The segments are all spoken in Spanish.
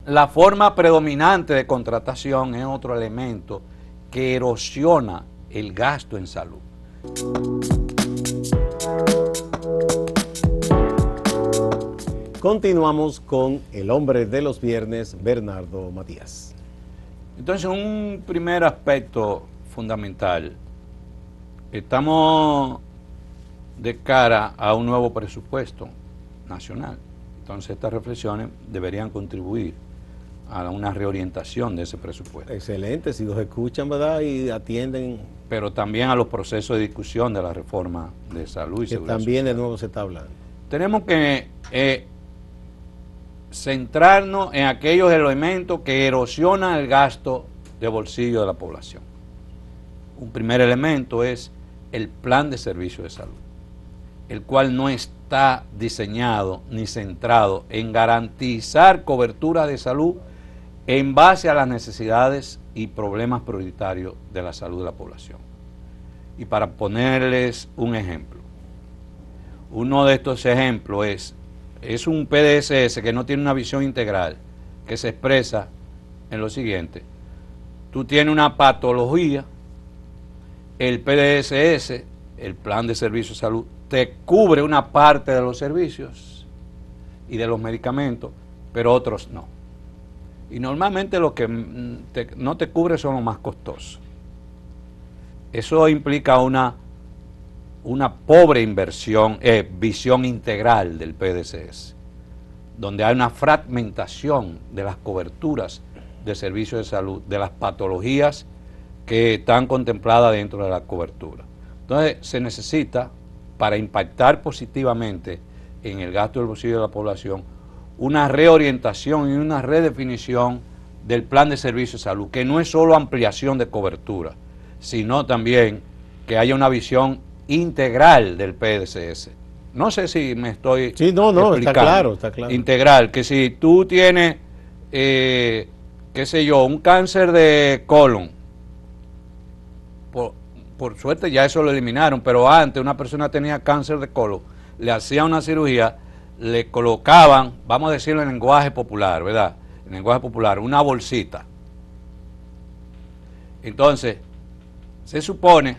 La forma predominante de contratación es otro elemento que erosiona el gasto en salud. Continuamos con el hombre de los viernes, Bernardo Matías. Entonces, un primer aspecto fundamental, estamos de cara a un nuevo presupuesto nacional. Entonces, estas reflexiones deberían contribuir a una reorientación de ese presupuesto. Excelente, si los escuchan, ¿verdad? Y atienden. Pero también a los procesos de discusión de la reforma de salud y que seguridad también social. de nuevo se está hablando. Tenemos que centrarnos en aquellos elementos que erosionan el gasto de bolsillo de la población. Un primer elemento es el plan de servicio de salud, el cual no está diseñado ni centrado en garantizar cobertura de salud en base a las necesidades y problemas prioritarios de la salud de la población. Y para ponerles un ejemplo, uno de estos ejemplos es un PDSS que no tiene una visión integral, que se expresa en lo siguiente: tú tienes una patología, el PDSS, el plan de servicio de salud, te cubre una parte de los servicios y de los medicamentos, pero otros no. Y normalmente lo que no te cubre son los más costosos. Eso implica una pobre visión integral del PDSS, donde hay una fragmentación de las coberturas de servicios de salud, de las patologías que están contempladas dentro de la cobertura. Entonces, se necesita, para impactar positivamente en el gasto del bolsillo de la población, una reorientación y una redefinición del plan de servicio de salud, que no es solo ampliación de cobertura, sino también que haya una visión integral del PDSS. No sé si me estoy explicando. Está claro. Integral, que si tú tienes, qué sé yo, un cáncer de colon, por suerte ya eso lo eliminaron, pero antes una persona tenía cáncer de colon, le hacían una cirugía, le colocaban, vamos a decirlo en lenguaje popular, ¿verdad? En lenguaje popular, una bolsita. Entonces, se supone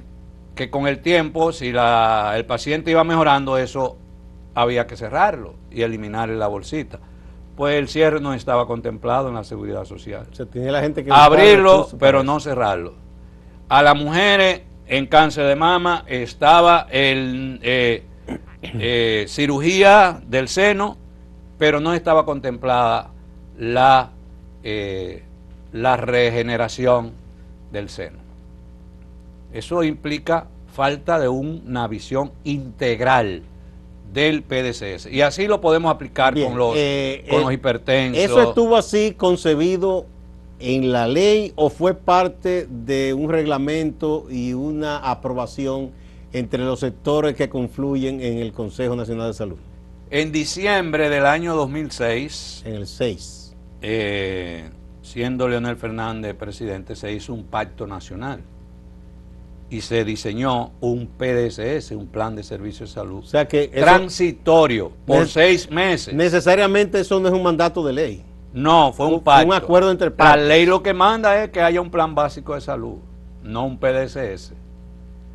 que con el tiempo, si el paciente iba mejorando, eso había que cerrarlo y eliminarle la bolsita. Pues el cierre no estaba contemplado en la seguridad social. O sea, tiene la gente que abrirlo, pero no cerrarlo. A las mujeres en cáncer de mama estaba cirugía del seno, pero no estaba contemplada la regeneración del seno. Eso implica falta de una visión integral del PDSS. Y así lo podemos aplicar con los hipertensos. ¿Eso estuvo así concebido en la ley o fue parte de un reglamento y una aprobación entre los sectores que confluyen en el Consejo Nacional de Salud? En diciembre del año 2006, en el 6, siendo Leonel Fernández presidente, se hizo un pacto nacional y se diseñó un PDSS, un plan de servicio de salud, o sea que transitorio por 6 meses. Necesariamente eso no es un mandato de ley. No, fue un pacto. Un acuerdo entre partes. La ley lo que manda es que haya un plan básico de salud, no un PDSS.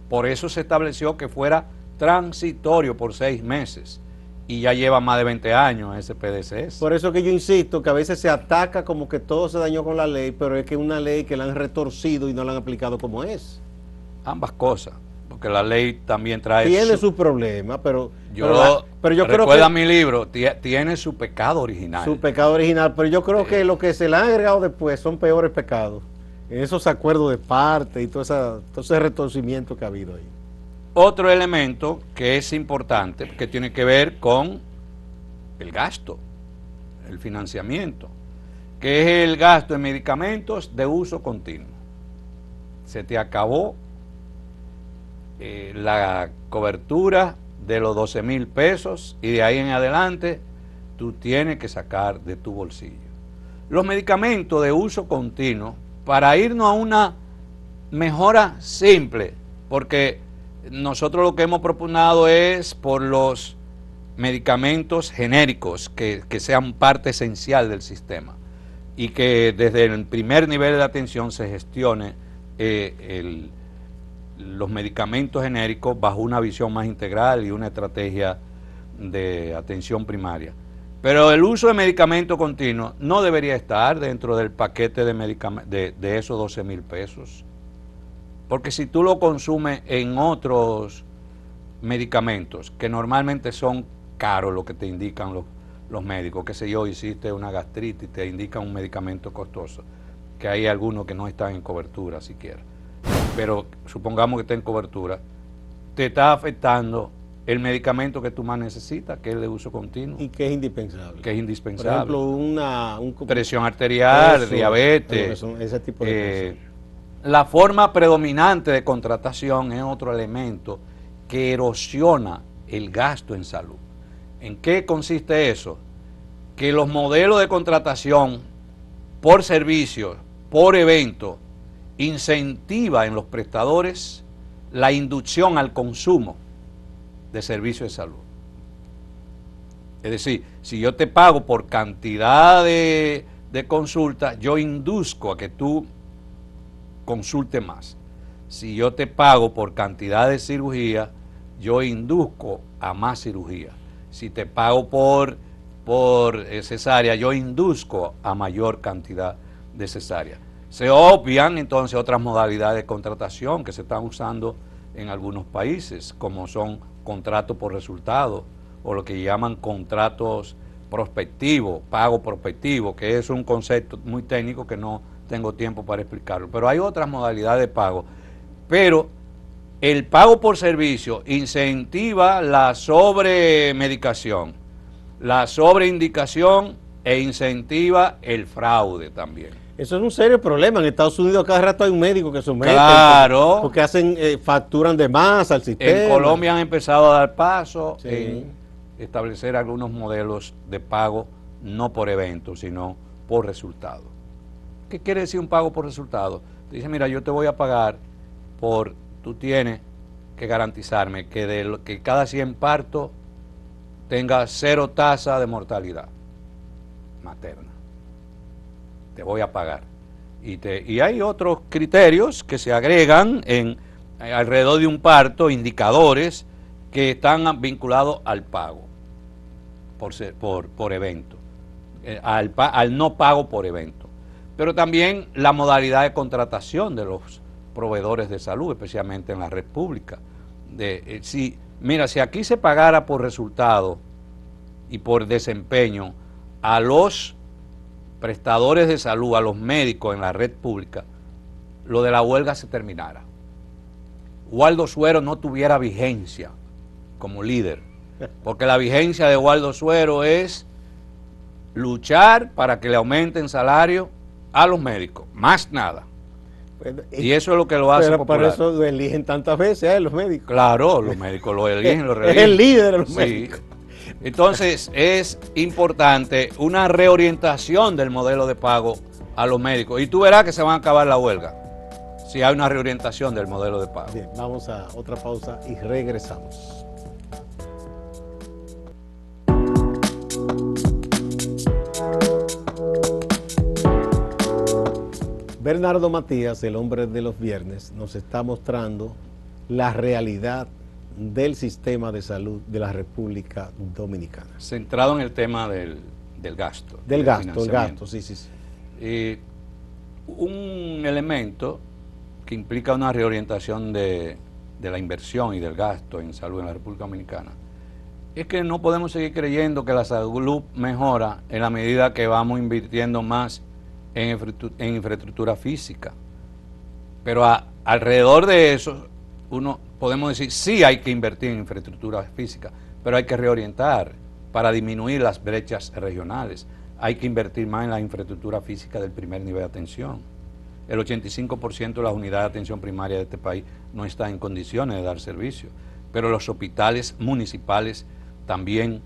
Por eso se estableció que fuera transitorio por 6 meses. Y ya lleva más de 20 años ese PDSS. Por eso que yo insisto que a veces se ataca como que todo se dañó con la ley, pero es que es una ley que la han retorcido y no la han aplicado como es. Ambas cosas, porque la ley también trae... Tiene sus problemas, pero yo creo que... Recuerda mi libro, tiene su pecado original. Su pecado original, pero yo creo que lo que se le han agregado después son peores pecados. En esos acuerdos de parte y todo ese retorcimiento que ha habido ahí. Otro elemento que es importante, que tiene que ver con el gasto, el financiamiento, que es el gasto en medicamentos de uso continuo. Se te acabó la cobertura de los 12,000 pesos y de ahí en adelante tú tienes que sacar de tu bolsillo. Los medicamentos de uso continuo, para irnos a una mejora simple, porque nosotros lo que hemos propugnado es por los medicamentos genéricos que sean parte esencial del sistema. y que desde el primer nivel de atención se gestione los medicamentos genéricos bajo una visión más integral y una estrategia de atención primaria. Pero el uso de medicamento continuo no debería estar dentro del paquete de esos 12,000 pesos. Porque si tú lo consumes en otros medicamentos, que normalmente son caros lo que te indican los médicos, qué sé yo, hiciste una gastritis, te indican un medicamento costoso, que hay algunos que no están en cobertura siquiera. Pero supongamos que está en cobertura, te está afectando el medicamento que tú más necesitas, que es el de uso continuo. Y que es indispensable. Que es indispensable. Por ejemplo, presión arterial, eso, diabetes. Ese tipo de cosas. La forma predominante de contratación es otro elemento que erosiona el gasto en salud. ¿En qué consiste eso? Que los modelos de contratación por servicios, por evento, incentiva en los prestadores la inducción al consumo de servicios de salud. Es decir, si yo te pago por cantidad de consultas, yo induzco a que tú consultes más. Si yo te pago por cantidad de cirugía, yo induzco a más cirugía. Si te pago por cesárea, yo induzco a mayor cantidad de cesárea. Se obvian entonces otras modalidades de contratación que se están usando en algunos países, como son contratos por resultado o lo que llaman contratos prospectivos, pago prospectivo, que es un concepto muy técnico que no tengo tiempo para explicarlo. Pero hay otras modalidades de pago. Pero el pago por servicio incentiva la sobremedicación, la sobreindicación e incentiva el fraude también. Eso es un serio problema. En Estados Unidos cada rato hay un médico que somete. Claro. Porque hacen, facturan de más al sistema. En Colombia han empezado a dar paso sí. en establecer algunos modelos de pago, no por evento, sino por resultado. ¿Qué quiere decir un pago por resultado? Te dice, mira, yo te voy a pagar tú tienes que garantizarme que cada 100 partos tenga 0 tasa de mortalidad materna. Te voy a pagar. Y hay otros criterios que se agregan alrededor de un parto, indicadores que están vinculados al pago por evento, al no pago por evento. Pero también la modalidad de contratación de los proveedores de salud, especialmente en la red pública. Si aquí se pagara por resultado y por desempeño a los prestadores de salud, a los médicos en la red pública, lo de la huelga se terminara. Waldo Suero no tuviera vigencia como líder, porque la vigencia de Waldo Suero es luchar para que le aumenten salario a los médicos, más nada. Y eso es lo que lo hace pero popular. Por eso lo eligen tantas veces los médicos. Claro, los médicos lo eligen, lo reeligen. Es el líder de los sí. médicos. Entonces es importante una reorientación del modelo de pago a los médicos. Y tú verás que se van a acabar la huelga si hay una reorientación del modelo de pago. Bien, vamos a otra pausa y regresamos. Bernardo Matías, el hombre de los viernes, nos está mostrando la realidad del sistema de salud de la República Dominicana. Centrado en el tema del gasto. Del gasto, sí. Un elemento que implica una reorientación de la inversión y del gasto en salud en la República Dominicana es que no podemos seguir creyendo que la salud mejora en la medida que vamos invirtiendo más en infraestructura física. Pero alrededor de eso, podemos decir, sí hay que invertir en infraestructura física, pero hay que reorientar para disminuir las brechas regionales. Hay que invertir más en la infraestructura física del primer nivel de atención. El 85% de las unidades de atención primaria de este país no está en condiciones de dar servicio, pero los hospitales municipales también,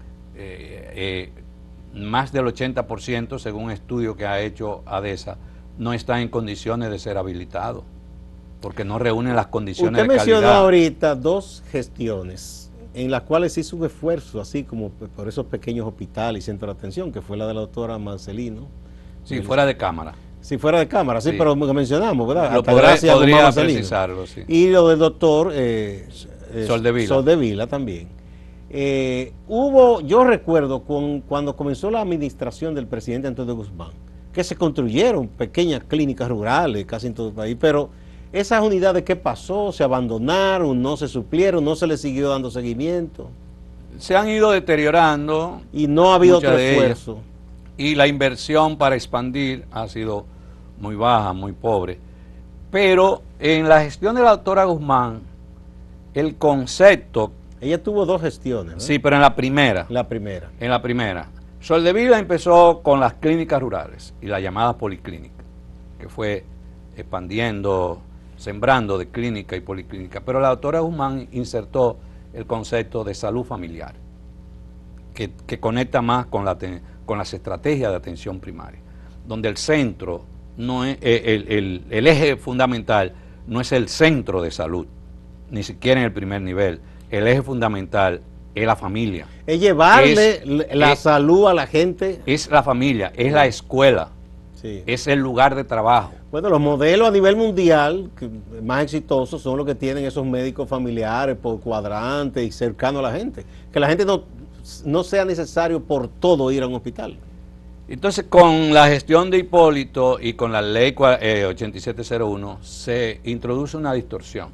más del 80%, según un estudio que ha hecho ADESA, no están en condiciones de ser habilitados, porque no reúnen las condiciones de calidad. Usted mencionó ahorita 2 gestiones en las cuales hizo un esfuerzo, así como por esos pequeños hospitales y centros de atención, que fue la de la doctora Marcelino, Si fuera de cámara. Si fuera de cámara, sí, Sí. pero lo mencionamos, ¿verdad? Lo Altagracia podría Guzmán Marcelino. precisarlo, sí. Y lo del doctor Soldevila. Soldevila también. Yo recuerdo cuando comenzó la administración del presidente Antonio Guzmán, que se construyeron pequeñas clínicas rurales casi en todo el país, pero esas unidades, ¿qué pasó? ¿Se abandonaron? ¿No se suplieron? ¿No se les siguió dando seguimiento? Se han ido deteriorando. Y no ha habido muchas otro de ellas. esfuerzo. Y la inversión para expandir ha sido muy baja, muy pobre. Pero en la gestión de la doctora Guzmán, el concepto, Ella tuvo 2 gestiones, ¿no? sí, pero en la primera, La primera. Soldevila empezó con las clínicas rurales y la llamada policlínica, que fue expandiendo, sembrando de clínica y policlínica. Pero la doctora Guzmán insertó el concepto de salud familiar, que conecta más con las estrategias de atención primaria, donde el centro, no es, el eje fundamental no es el centro de salud, ni siquiera en el primer nivel. El eje fundamental es la familia. Es llevarle la salud a la gente. Es la familia, es la escuela, Sí. es el lugar de trabajo. Bueno, los modelos a nivel mundial más exitosos son los que tienen esos médicos familiares por cuadrante y cercano a la gente. Que la gente no sea necesario por todo ir a un hospital. Entonces, con la gestión de Hipólito y con la ley 8701 se introduce una distorsión,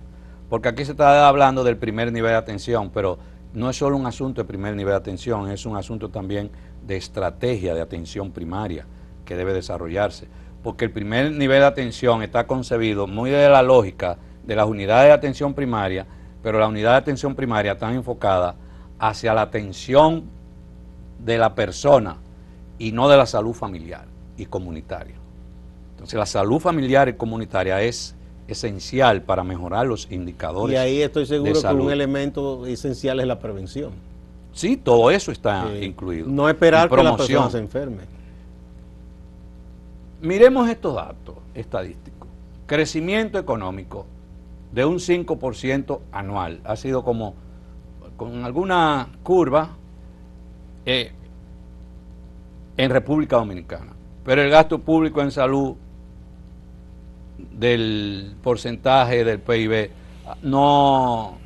porque aquí se está hablando del primer nivel de atención, pero no es solo un asunto de primer nivel de atención, es un asunto también de estrategia de atención primaria que debe desarrollarse, porque el primer nivel de atención está concebido muy de la lógica de las unidades de atención primaria, pero la unidad de atención primaria está enfocada hacia la atención de la persona y no de la salud familiar y comunitaria. Entonces la salud familiar y comunitaria es esencial para mejorar los indicadores. Y ahí estoy seguro de que salud. un elemento esencial es la prevención. Sí, todo eso está incluido. No esperar Y que la promoción. persona se enferme. Miremos estos datos estadísticos. Crecimiento económico de un 5% anual. Ha sido como con alguna curva en República Dominicana. Pero el gasto público en salud del porcentaje del PIB no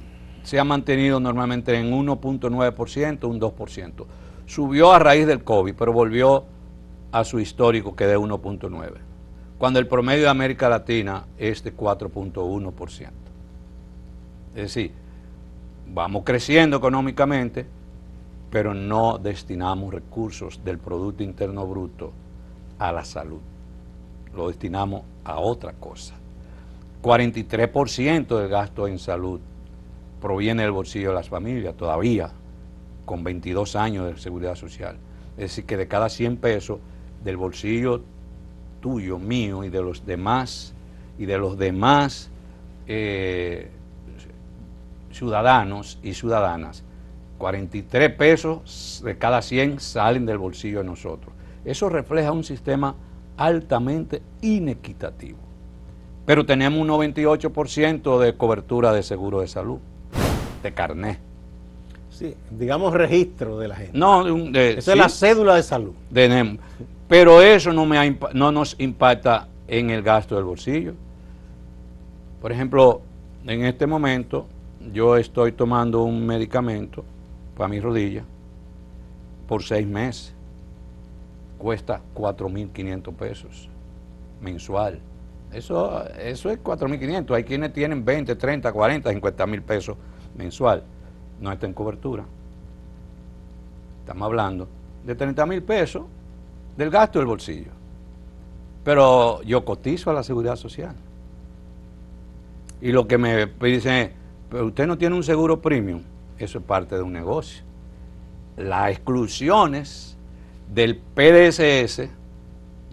se ha mantenido normalmente en 1.9%, un 2%. Subió a raíz del COVID, pero volvió a su histórico que de 1.9%, cuando el promedio de América Latina es de 4.1%. Es decir, vamos creciendo económicamente, pero no destinamos recursos del Producto Interno Bruto a la salud. Lo destinamos a otra cosa. 43% del gasto en salud proviene del bolsillo de las familias, todavía, con 22 años de seguridad social. Es decir, que de cada 100 pesos del bolsillo tuyo, mío y de los demás, ciudadanos y ciudadanas, 43 pesos de cada 100 salen del bolsillo de nosotros. Eso refleja un sistema altamente inequitativo. Pero tenemos un 98% de cobertura de seguro de salud, de carné. Sí, digamos registro de la gente. No, Esa sí, es la cédula de salud. tenemos. Pero eso no nos impacta en el gasto del bolsillo. Por ejemplo, en este momento yo estoy tomando un medicamento para mi rodilla por 6 meses. Cuesta 4.500 pesos mensual. Eso es 4.500. Hay quienes tienen 20, 30, 40, 50.000 pesos mensual. No está en cobertura. Estamos hablando de 30.000 pesos del gasto del bolsillo. Pero yo cotizo a la Seguridad Social. Y lo que me dicen es, pero usted no tiene un seguro premium. Eso es parte de un negocio. Las exclusiones del PDSS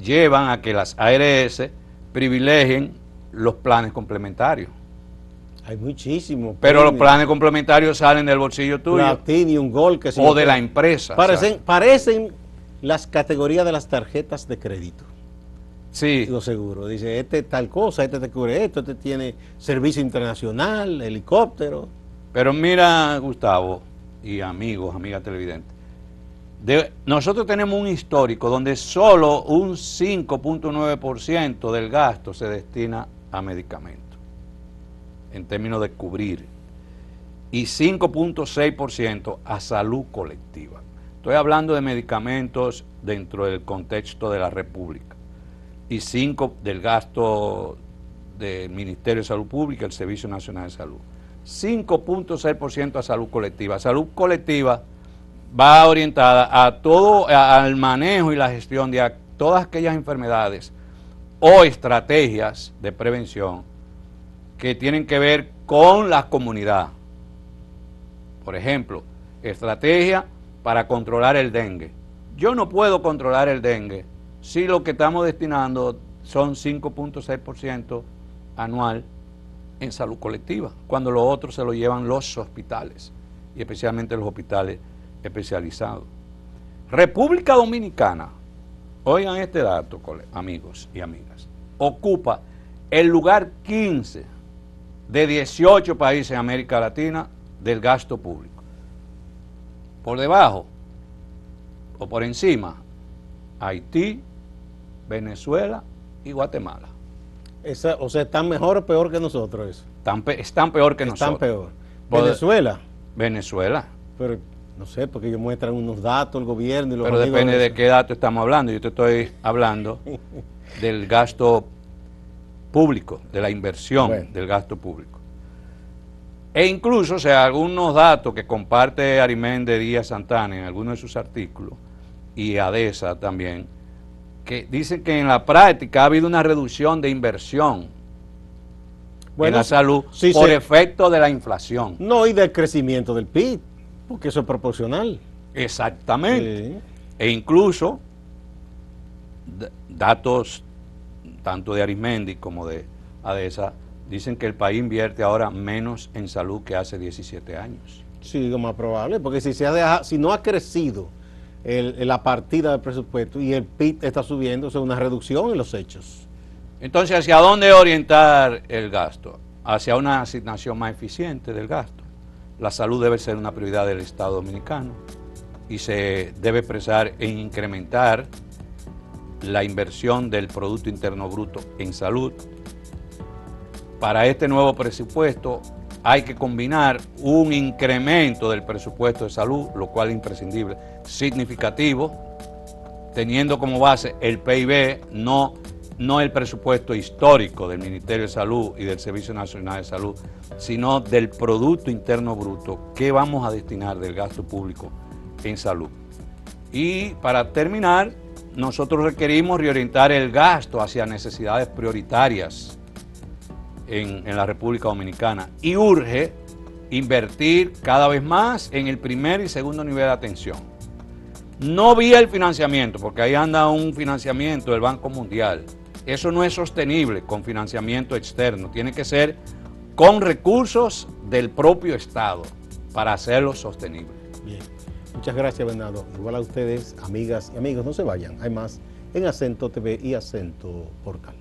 llevan a que las ARS privilegien los planes complementarios. Hay muchísimos. Pero los planes complementarios salen del bolsillo tuyo Platinum, Gold, que o de la empresa. Parecen las categorías de las tarjetas de crédito. Sí, Lo seguro. Dice, este tal cosa, este te cubre esto, este tiene servicio internacional, helicóptero. pero mira, Gustavo y amigos, amigas televidentes, Nosotros tenemos un histórico donde solo un 5.9% del gasto se destina a medicamentos, en términos de cubrir, y 5.6% a salud colectiva. Estoy hablando de medicamentos dentro del contexto de la República, y 5% del gasto del Ministerio de Salud Pública, el Servicio Nacional de Salud. 5.6% a salud colectiva. Salud colectiva va orientada a todo, al manejo y la gestión de todas aquellas enfermedades o estrategias de prevención que tienen que ver con la comunidad. Por ejemplo, estrategia para controlar el dengue. Yo no puedo controlar el dengue si lo que estamos destinando son 5.6% anual en salud colectiva, cuando lo otro se lo llevan los hospitales, y especialmente los hospitales especializados. República Dominicana, oigan este dato, amigos y amigas, ocupa el lugar 15 de 18 países en América Latina del gasto público. Por debajo o por encima, Haití, Venezuela y Guatemala. O sea, ¿están mejor o peor que nosotros eso? Están peor que nosotros. Están peor. ¿Venezuela? Venezuela. Pero no sé, porque ellos muestran unos datos, el gobierno y los Pero depende de qué dato estamos hablando. Yo te estoy hablando del gasto público, de la inversión del gasto público. E incluso, o sea, algunos datos que comparte Ariméndez Díaz Santana en algunos de sus artículos, y ADESA también, que dicen que en la práctica ha habido una reducción de inversión en la salud por efecto de la inflación. No, y del crecimiento del PIB, porque eso es proporcional. Exactamente. Sí. E incluso datos tanto de Arismendi como de ADESA dicen que el país invierte ahora menos en salud que hace 17 años. Sí, lo más probable, porque si no ha crecido la partida del presupuesto y el PIB está subiendo, eso es una reducción en los hechos. Entonces, ¿hacia dónde orientar el gasto? Hacia una asignación más eficiente del gasto. La salud debe ser una prioridad del Estado dominicano y se debe expresar en incrementar la inversión del Producto Interno Bruto en salud. Para este nuevo presupuesto hay que combinar un incremento del presupuesto de salud, lo cual es imprescindible, significativo, teniendo como base el PIB, no el presupuesto histórico del Ministerio de Salud y del Servicio Nacional de Salud, sino del Producto Interno Bruto que vamos a destinar del gasto público en salud. Y para terminar, nosotros requerimos reorientar el gasto hacia necesidades prioritarias en la República Dominicana, y urge invertir cada vez más en el primer y segundo nivel de atención. No vía el financiamiento, porque ahí anda un financiamiento del Banco Mundial. Eso no es sostenible con financiamiento externo, tiene que ser con recursos del propio Estado para hacerlo sostenible. Bien, muchas gracias, Bernardo. Igual a ustedes, amigas y amigos, no se vayan, hay más en Acento TV y Acento Portal.